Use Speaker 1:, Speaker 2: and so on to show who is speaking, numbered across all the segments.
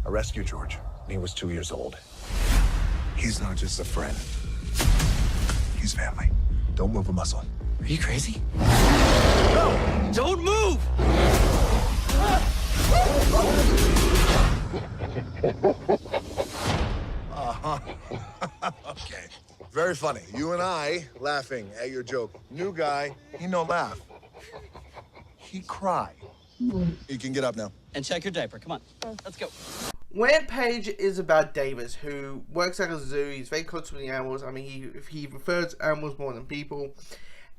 Speaker 1: I rescued George when he was 2 years old. He's not just a friend. He's family. Don't move a muscle.
Speaker 2: Are you crazy?
Speaker 1: No!
Speaker 2: Don't move!
Speaker 1: Uh-huh. Okay. Very funny. You and I laughing at your joke. New guy, he no laugh. He cry. You can get up now.
Speaker 2: And check your diaper. Come on. Let's go.
Speaker 3: Rampage is about Davis, who works at a zoo. He's very close to the animals. I mean, he prefers animals more than people.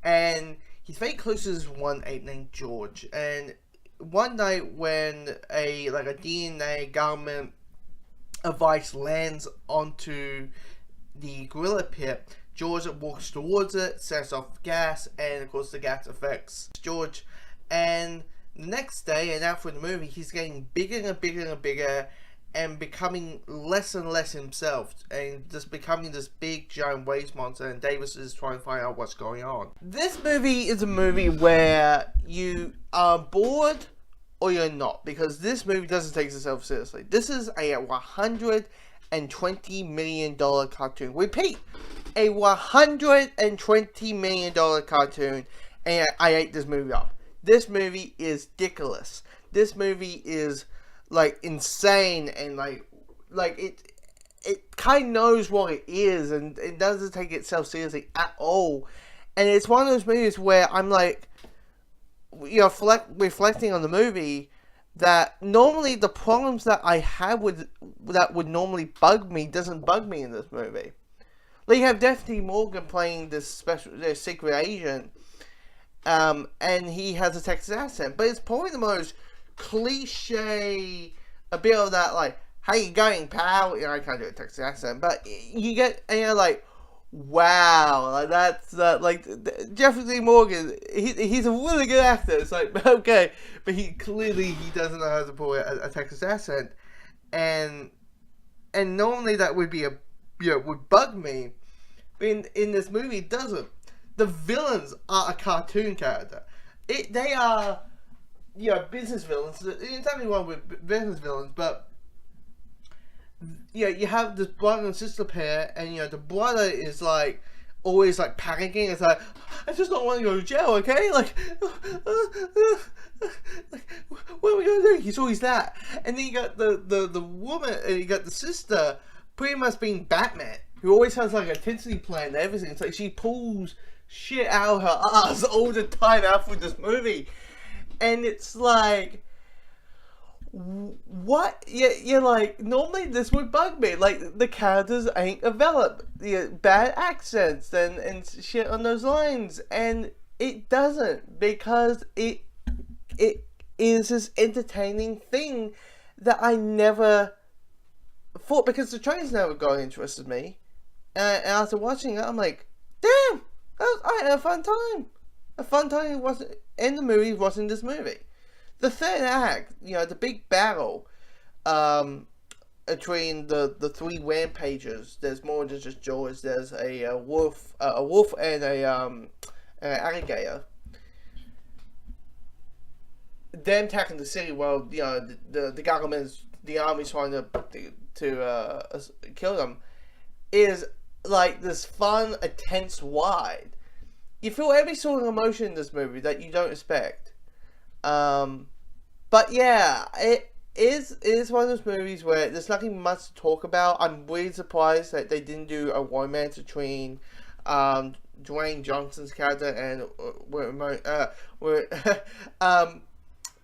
Speaker 3: And he's very close to this one ape named George. And one night when a DNA government advice lands onto the gorilla pit, George walks towards it, sets off gas, and of course the gas affects George. And the next day, and out for the movie, he's getting bigger and bigger and bigger, and becoming less and less himself, and just becoming this big giant waste monster, and Davis is trying to find out what's going on. This movie is a movie where you are bored or you're not, because this movie doesn't take itself seriously. This is a $120 million cartoon. Repeat, a $120 million cartoon, and I ate this movie up. This movie is ridiculous. This movie is like insane, and like it kind of knows what it is, and it doesn't take itself seriously at all. And it's one of those movies where I'm like, you know, reflecting on the movie, that normally the problems that I have with that would normally bug me doesn't bug me in this movie. Like, you have Daphne Morgan playing this secret agent, and he has a Texas accent, but it's probably the most cliche a bit of that, like, how you going, pal? You know, I can't do a Texas accent, but you get, and you're like, wow, like that's like Jeffrey Morgan. He's a really good actor. It's like, okay, but he doesn't know how to pull a Texas accent, and normally that would be would bug me. But in this movie, it doesn't. The villains are a cartoon character. They are, business villains. It's only one with business villains, but you have this brother and sister pair, and the brother is like always like panicking. It's like, I just don't want to go to jail, okay? Like, what are we gonna do? He's always that. And then you got the woman, and you got the sister, pretty much being Batman, who always has like a contingency plan and everything. It's like she pulls shit out of her ass all the time after this movie, and it's like, what? You're like, normally this would bug me. Like, the characters ain't developed. Bad accents and shit on those lines. And it doesn't, because it is this entertaining thing that I never thought, because the trailers never got interested me. And after watching it, I'm like, damn, I had a fun time. A fun time wasn't in the movie, watching this movie. The third act, the big battle between the three rampagers. There's more than just George. There's a wolf and an alligator. Them attacking the city while the government's, the army's trying to kill them, is like this fun, intense ride. You feel every sort of emotion in this movie that you don't expect. But yeah, it is one of those movies where there's nothing much to talk about. I'm really surprised that they didn't do a romance between Dwayne Johnson's character and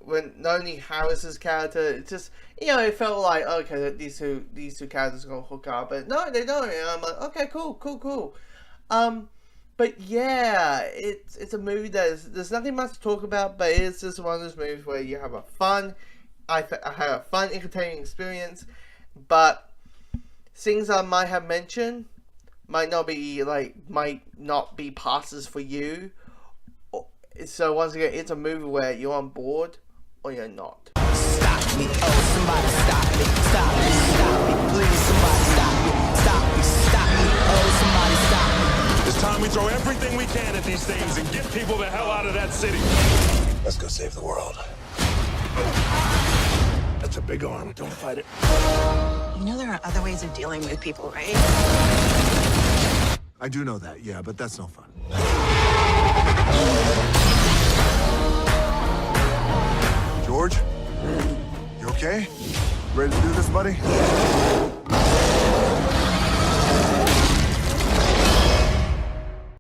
Speaker 3: when Noni Harris's character. It just, it felt like, okay, these two characters are gonna hook up, but no, they don't. And I'm like, okay, cool. But yeah, it's a movie that there's nothing much to talk about, but it's just one of those movies where you have I had a fun, entertaining experience, but things I might have mentioned might not be passes for you. So once again, it's a movie where you're on board or you're not.
Speaker 4: Stop me, oh somebody stop me, please somebody stop me, oh somebody stop me.
Speaker 5: It's time we throw everything we can at these things and get people the hell out of that city.
Speaker 1: Let's go save the world.
Speaker 5: It's a big arm. Don't fight it.
Speaker 6: You know there are other ways of dealing with people, right?
Speaker 1: I do know that, yeah, but that's no fun. George? You okay? Ready to do this, buddy?